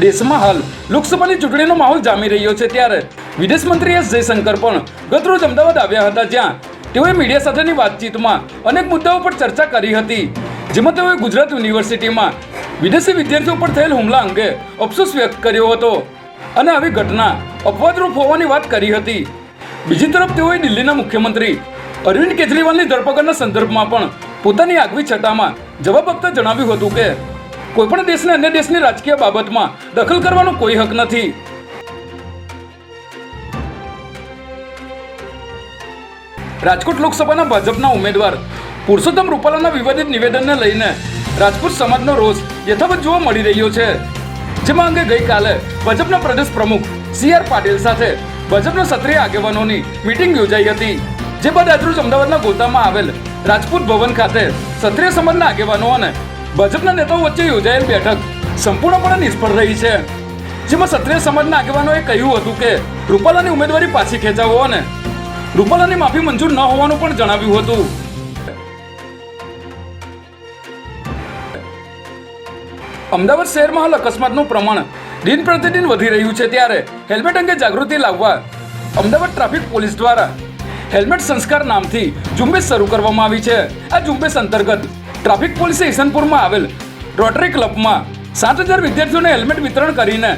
દેશમાં હાલ લોકસભાની ચૂંટણીનો માહોલ જામી રહ્યો છે ત્યારે વિદેશ મંત્રી એસ જયશંકર પણ ગતરોજ અમદાવાદ આવ્યા હતા, જ્યાં તેઓએ મીડિયા સાથેની વાતચીતમાં અનેક મુદ્દાઓ પર ચર્ચા કરી હતી, જેમાં તેઓએ ગુજરાત યુનિવર્સિટીમાં વિદેશી વિદ્યાર્થીઓ પર થયેલ હુમલા અંગે અફસોસ વ્યક્ત કર્યો હતો અને આવી ઘટના અપવાદરૂપ હોવાની વાત કરી હતી. બીજી તરફ તેઓએ દિલ્હીના મુખ્યમંત્રી અરવિંદ કેજરીવાલની ધરપકડના સંદર્ભમાં પણ પોતાની આગવી છટામાં જવાબ આપતા જણાવ્યું હતું કે કોઈપણ દેશને અન્ય દેશની રાજકીય બાબતમાં દખલ કરવાનો કોઈ હક નથી. રાજકોટ લોકસભાના ભાજપના ઉમેદવાર પુરુષોત્તમ રૂપાલાના વિવાદિત નિવેદનને લઈને રાજપૂત સમાજનો રોષ યથાવત જોવા મળી રહ્યો છે, જેમાં અંગે ગઈકાલે ભાજપના પ્રદેશ પ્રમુખ સી.આર. પાટીલ સાથે ભાજપના ક્ષત્રિય આગેવાનોની મીટિંગ યોજાઈ હતી, જે બાદ આજરોજ અમદાવાદના ગોતામાં આવેલ રાજપૂત ભવન ખાતે ક્ષત્રિય સમાજના આગેવાનો અને ભાજપના નેતાઓ વચ્ચે યોજાયેલ બેઠક સંપૂર્ણપણે નિષ્ફળ રહી છે, જેમાં ક્ષત્રિય સમાજના આગેવાનોએ કહ્યું હતું કે રૂપાલાની ઉમેદવારી પાછી ખેંચાવો અને રૂપાલાની માફી મંજૂર ન હોવાનું પણ જણાવ્યું હતું. અમદાવાદ શહેરમાં હાલ અકસ્માતનું પ્રમાણ દિન પ્રતિદિન વધી રહ્યું છે, ત્યારે હેલ્મેટ અંગે જાગૃતિ લાવવા અમદાવાદ ટ્રાફિક પોલીસ દ્વારા હેલ્મેટ સંસ્કાર નામથી ઝુંબેશ શરૂ કરવામાં આવી છે. આ ઝુંબેશ અંતર્ગત ટ્રાફિક પોલીસે ઈસનપુરમાં આવેલ રોટરી ક્લબમાં 7,000 વિદ્યાર્થીઓને હેલ્મેટ વિતરણ કરીને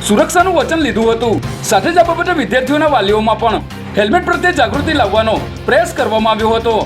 સુરક્ષાનું વચન લીધું હતું. સાથે જ આ બાબતે વિદ્યાર્થીઓના વાલીઓમાં પણ હેલ્મેટ પ્રત્યે જાગૃતિ લાવવાનો પ્રયાસ કરવામાં આવ્યો હતો.